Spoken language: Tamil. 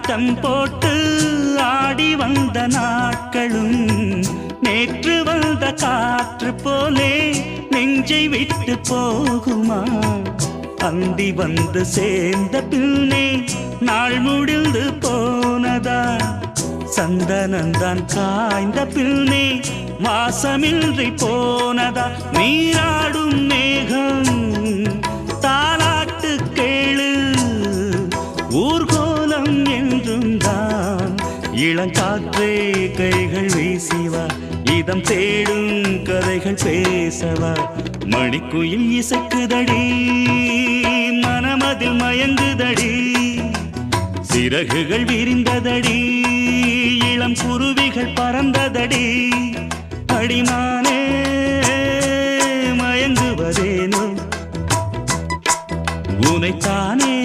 ஆட்டம் போட்டு ஆடி வந்த நாட்களும் நேற்று வந்த காற்று போலே நெஞ்சை விட்டு போகுமா? அந்தி வந்து சேர்ந்த பின்னே நாள் முடிந்து போனதா? சந்தனந்தான் காய்ந்த பின்னே வாசமின்றி போனதா? நீராடும் மேகம் தாலாட்டு கேளு, ஊர்கோலம் என்றும் தான். இளங்காற்றே கைகள் வீசிவா, இதம் தேடும் கதைகள் பேசவா? மணிக்குயில் இசைக்குதடி, மனமதில் மயங்குதடி, சிறகுகள் விரிந்ததடி, இளம் குருவிகள் பறந்ததடி. அடிமானே மயங்குவதேனோ, உனைத்தானே